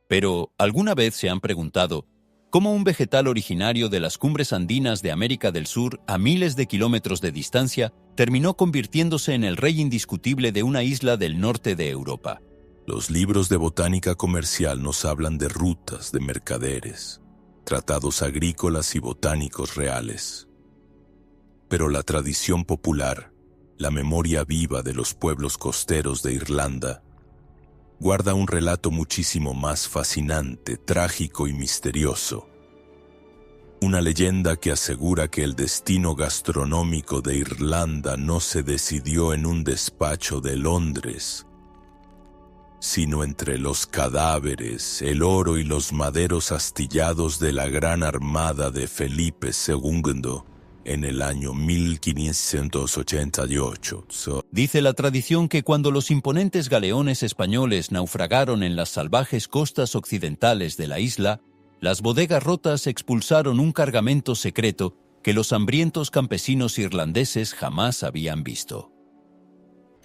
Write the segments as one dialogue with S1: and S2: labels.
S1: Pero, ¿alguna vez se han preguntado cómo un vegetal originario de las cumbres andinas de América del Sur, a miles de kilómetros de distancia, terminó convirtiéndose en el rey indiscutible de una isla del norte de Europa?
S2: Los libros de botánica comercial nos hablan de rutas de mercaderes, tratados agrícolas y botánicos reales. Pero la tradición popular, la memoria viva de los pueblos costeros de Irlanda, guarda un relato muchísimo más fascinante, trágico y misterioso. Una leyenda que asegura que el destino gastronómico de Irlanda no se decidió en un despacho de Londres, sino entre los cadáveres, el oro y los maderos astillados de la Gran Armada de Felipe II en el año 1588.
S1: Dice la tradición que cuando los imponentes galeones españoles naufragaron en las salvajes costas occidentales de la isla, las bodegas rotas expulsaron un cargamento secreto que los hambrientos campesinos irlandeses jamás habían visto.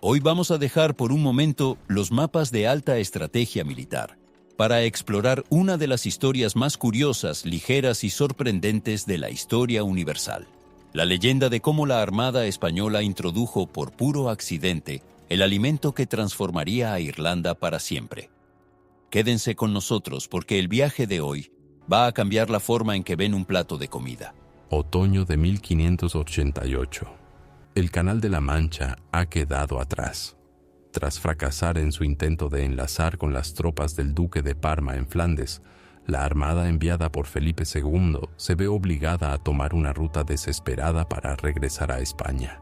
S1: Hoy vamos a dejar por un momento los mapas de alta estrategia militar para explorar una de las historias más curiosas, ligeras y sorprendentes de la historia universal. La leyenda de cómo la Armada española introdujo por puro accidente el alimento que transformaría a Irlanda para siempre. Quédense con nosotros porque el viaje de hoy va a cambiar la forma en que ven un plato de comida.
S3: Otoño de 1588. El Canal de la Mancha ha quedado atrás. Tras fracasar en su intento de enlazar con las tropas del duque de Parma en Flandes, la armada enviada por Felipe II se ve obligada a tomar una ruta desesperada para regresar a España.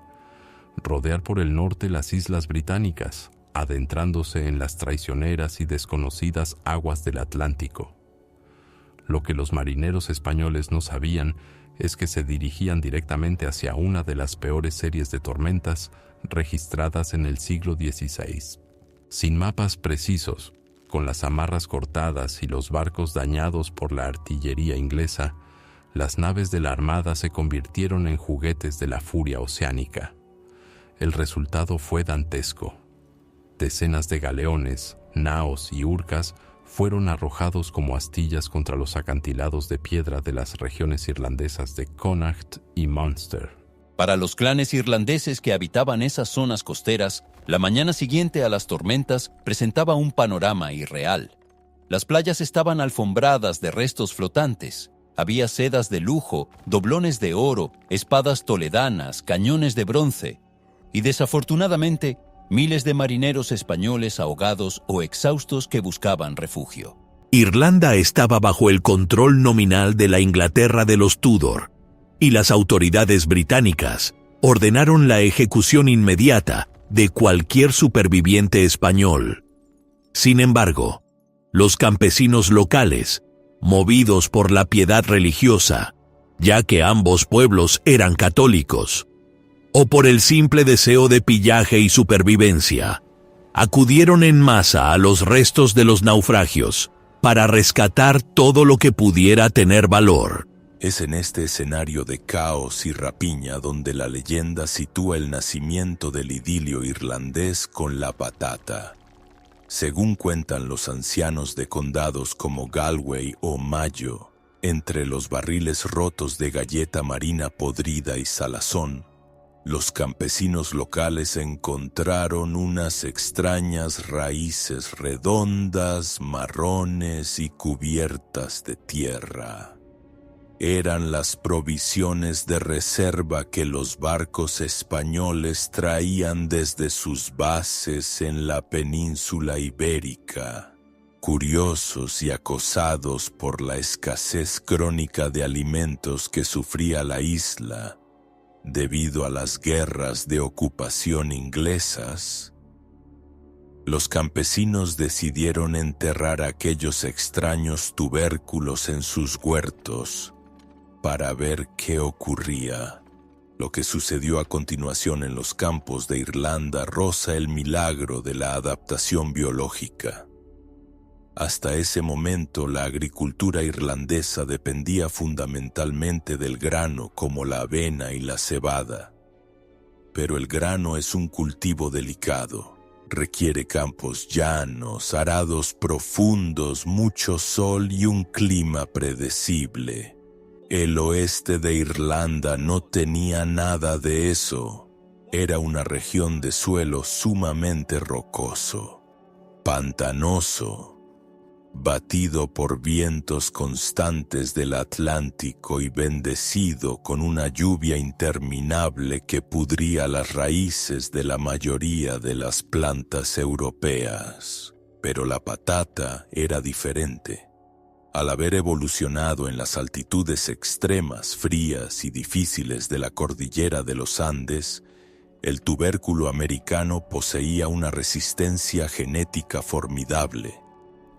S3: Rodear por el norte las islas británicas, adentrándose en las traicioneras y desconocidas aguas del Atlántico. Lo que los marineros españoles no sabían es que se dirigían directamente hacia una de las peores series de tormentas registradas en el siglo XVI. Sin mapas precisos, con las amarras cortadas y los barcos dañados por la artillería inglesa, las naves de la Armada se convirtieron en juguetes de la furia oceánica. El resultado fue dantesco. Decenas de galeones, naos y urcas fueron arrojados como astillas contra los acantilados de piedra de las regiones irlandesas de Connacht y Munster.
S1: Para los clanes irlandeses que habitaban esas zonas costeras, la mañana siguiente a las tormentas presentaba un panorama irreal. Las playas estaban alfombradas de restos flotantes. Había sedas de lujo, doblones de oro, espadas toledanas, cañones de bronce. Y desafortunadamente, miles de marineros españoles ahogados o exhaustos que buscaban refugio.
S4: Irlanda estaba bajo el control nominal de la Inglaterra de los Tudor, y las autoridades británicas ordenaron la ejecución inmediata de cualquier superviviente español. Sin embargo, los campesinos locales, movidos por la piedad religiosa, ya que ambos pueblos eran católicos, o por el simple deseo de pillaje y supervivencia, acudieron en masa a los restos de los naufragios para rescatar todo lo que pudiera tener valor.
S2: Es en este escenario de caos y rapiña donde la leyenda sitúa el nacimiento del idilio irlandés con la patata. Según cuentan los ancianos de condados como Galway o Mayo, entre los barriles rotos de galleta marina podrida y salazón, los campesinos locales encontraron unas extrañas raíces redondas, marrones y cubiertas de tierra. Eran las provisiones de reserva que los barcos españoles traían desde sus bases en la península ibérica. Curiosos y acosados por la escasez crónica de alimentos que sufría la isla, debido a las guerras de ocupación inglesas, los campesinos decidieron enterrar aquellos extraños tubérculos en sus huertos para ver qué ocurría. Lo que sucedió a continuación en los campos de Irlanda roza el milagro de la adaptación biológica. Hasta ese momento, la agricultura irlandesa dependía fundamentalmente del grano como la avena y la cebada. Pero el grano es un cultivo delicado. Requiere campos llanos, arados profundos, mucho sol y un clima predecible. El oeste de Irlanda no tenía nada de eso. Era una región de suelo sumamente rocoso, pantanoso, batido por vientos constantes del Atlántico y bendecido con una lluvia interminable que pudría las raíces de la mayoría de las plantas europeas. Pero la patata era diferente. Al haber evolucionado en las altitudes extremas, frías y difíciles de la cordillera de los Andes, el tubérculo americano poseía una resistencia genética formidable.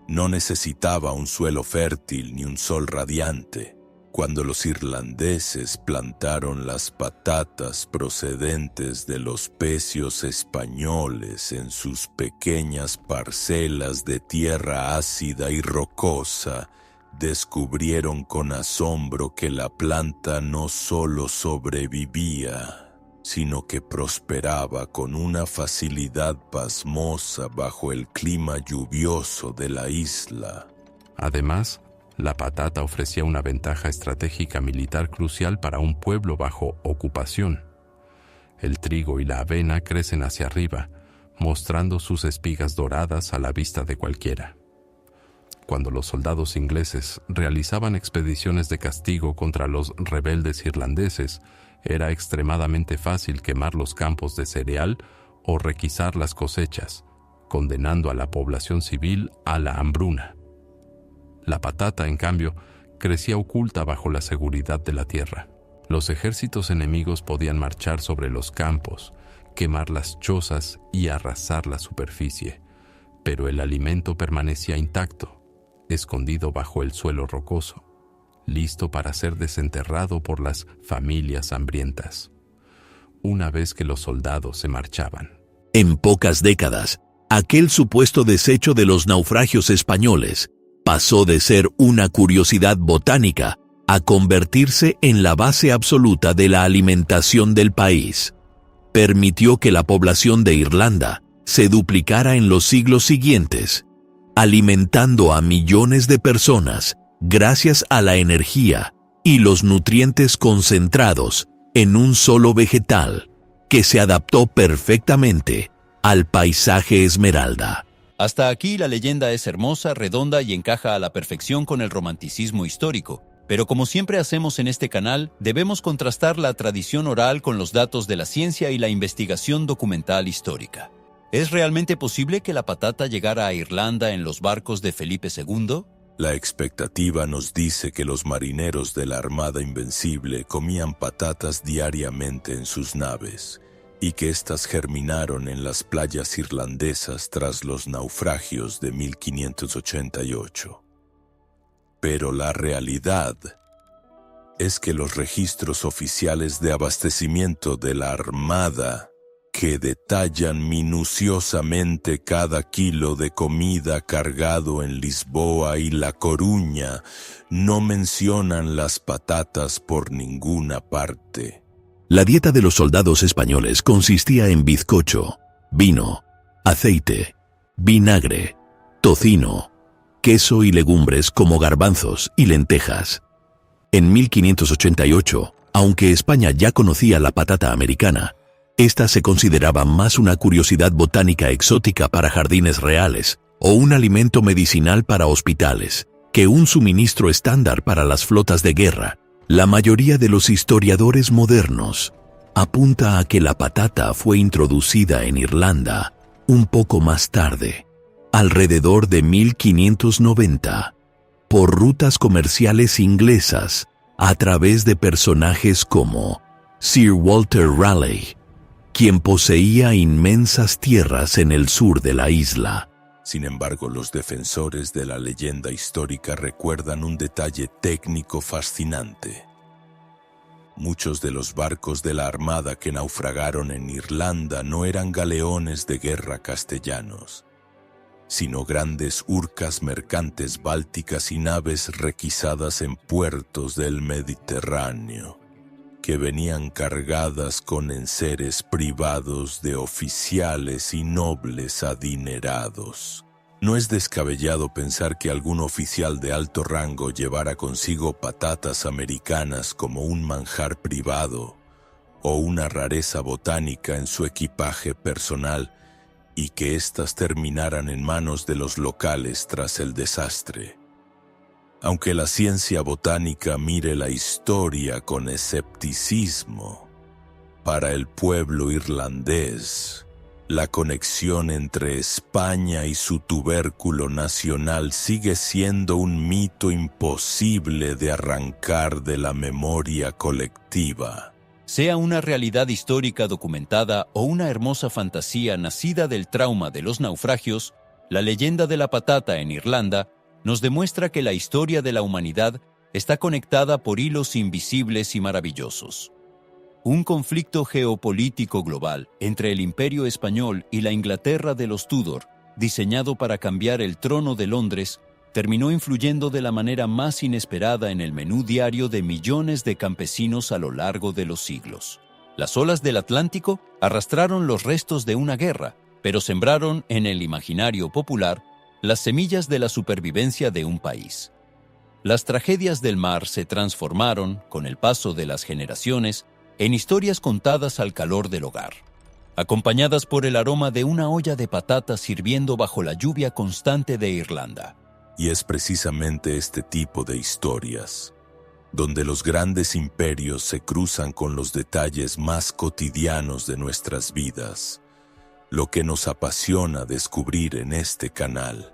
S2: No necesitaba un suelo fértil ni un sol radiante. Cuando los irlandeses plantaron las patatas procedentes de los pecios españoles en sus pequeñas parcelas de tierra ácida y rocosa, descubrieron con asombro que la planta no solo sobrevivía, sino que prosperaba con una facilidad pasmosa bajo el clima lluvioso de la isla.
S3: Además, la patata ofrecía una ventaja estratégica militar crucial para un pueblo bajo ocupación. El trigo y la avena crecen hacia arriba, mostrando sus espigas doradas a la vista de cualquiera. Cuando los soldados ingleses realizaban expediciones de castigo contra los rebeldes irlandeses, era extremadamente fácil quemar los campos de cereal o requisar las cosechas, condenando a la población civil a la hambruna. La patata, en cambio, crecía oculta bajo la seguridad de la tierra. Los ejércitos enemigos podían marchar sobre los campos, quemar las chozas y arrasar la superficie, pero el alimento permanecía intacto, escondido bajo el suelo rocoso, listo para ser desenterrado por las familias hambrientas, una vez que los soldados se marchaban.
S4: En pocas décadas, aquel supuesto desecho de los naufragios españoles pasó de ser una curiosidad botánica a convertirse en la base absoluta de la alimentación del país. Permitió que la población de Irlanda se duplicara en los siglos siguientes, alimentando a millones de personas gracias a la energía y los nutrientes concentrados en un solo vegetal que se adaptó perfectamente al paisaje esmeralda.
S1: Hasta aquí la leyenda es hermosa, redonda y encaja a la perfección con el romanticismo histórico. Pero como siempre hacemos en este canal, debemos contrastar la tradición oral con los datos de la ciencia y la investigación documental histórica. ¿Es realmente posible que la patata llegara a Irlanda en los barcos de Felipe II?
S2: La expectativa nos dice que los marineros de la Armada Invencible comían patatas diariamente en sus naves y que éstas germinaron en las playas irlandesas tras los naufragios de 1588. Pero la realidad es que los registros oficiales de abastecimiento de la Armada, que detallan minuciosamente cada kilo de comida cargado en Lisboa y La Coruña, no mencionan las patatas por ninguna parte.
S4: La dieta de los soldados españoles consistía en bizcocho, vino, aceite, vinagre, tocino, queso y legumbres como garbanzos y lentejas. En 1588, aunque España ya conocía la patata americana, esta se consideraba más una curiosidad botánica exótica para jardines reales o un alimento medicinal para hospitales que un suministro estándar para las flotas de guerra. La mayoría de los historiadores modernos apunta a que la patata fue introducida en Irlanda un poco más tarde, alrededor de 1590, por rutas comerciales inglesas a través de personajes como Sir Walter Raleigh, quien poseía inmensas tierras en el sur de la isla.
S2: Sin embargo, los defensores de la leyenda histórica recuerdan un detalle técnico fascinante. Muchos de los barcos de la Armada que naufragaron en Irlanda no eran galeones de guerra castellanos, sino grandes urcas mercantes bálticas y naves requisadas en puertos del Mediterráneo, que venían cargadas con enseres privados de oficiales y nobles adinerados. No es descabellado pensar que algún oficial de alto rango llevara consigo patatas americanas como un manjar privado o una rareza botánica en su equipaje personal y que éstas terminaran en manos de los locales tras el desastre. Aunque la ciencia botánica mire la historia con escepticismo, para el pueblo irlandés, la conexión entre España y su tubérculo nacional sigue siendo un mito imposible de arrancar de la memoria colectiva.
S1: Sea una realidad histórica documentada o una hermosa fantasía nacida del trauma de los naufragios, la leyenda de la patata en Irlanda nos demuestra que la historia de la humanidad está conectada por hilos invisibles y maravillosos. Un conflicto geopolítico global entre el Imperio Español y la Inglaterra de los Tudor, diseñado para cambiar el trono de Londres, terminó influyendo de la manera más inesperada en el menú diario de millones de campesinos a lo largo de los siglos. Las olas del Atlántico arrastraron los restos de una guerra, pero sembraron en el imaginario popular las semillas de la supervivencia de un país. Las tragedias del mar se transformaron, con el paso de las generaciones, en historias contadas al calor del hogar, acompañadas por el aroma de una olla de patatas hirviendo bajo la lluvia constante de Irlanda.
S2: Y es precisamente este tipo de historias, donde los grandes imperios se cruzan con los detalles más cotidianos de nuestras vidas, lo que nos apasiona descubrir en este canal.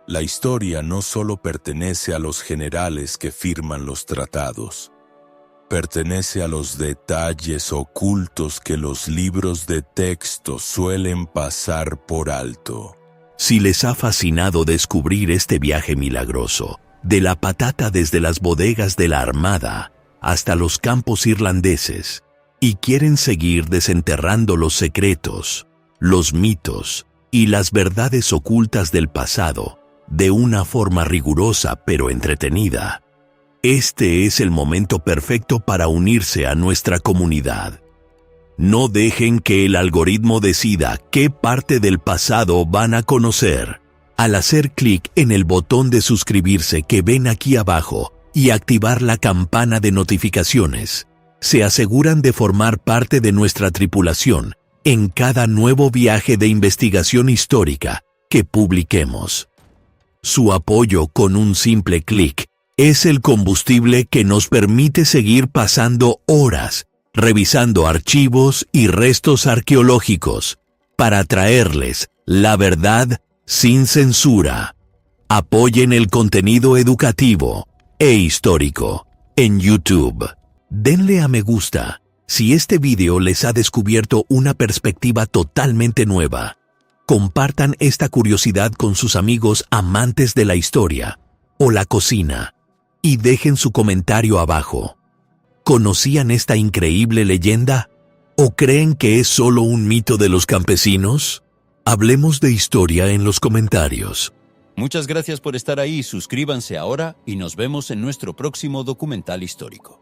S2: La historia no solo pertenece a los generales que firman los tratados, pertenece a los detalles ocultos que los libros de texto suelen pasar por alto.
S4: Si les ha fascinado descubrir este viaje milagroso, de la patata desde las bodegas de la Armada hasta los campos irlandeses, y quieren seguir desenterrando los secretos, los mitos y las verdades ocultas del pasado de una forma rigurosa pero entretenida, este es el momento perfecto para unirse a nuestra comunidad. No dejen que el algoritmo decida qué parte del pasado van a conocer. Al hacer clic en el botón de suscribirse que ven aquí abajo y activar la campana de notificaciones, se aseguran de formar parte de nuestra tripulación en cada nuevo viaje de investigación histórica que publiquemos. Su apoyo con un simple clic es el combustible que nos permite seguir pasando horas revisando archivos y restos arqueológicos para traerles la verdad sin censura. Apoyen el contenido educativo e histórico en YouTube. Denle a me gusta si este video les ha descubierto una perspectiva totalmente nueva. Compartan esta curiosidad con sus amigos amantes de la historia o la cocina y dejen su comentario abajo. ¿Conocían esta increíble leyenda? ¿O creen que es solo un mito de los campesinos? Hablemos de historia en los comentarios.
S1: Muchas gracias por estar ahí, suscríbanse ahora y nos vemos en nuestro próximo documental histórico.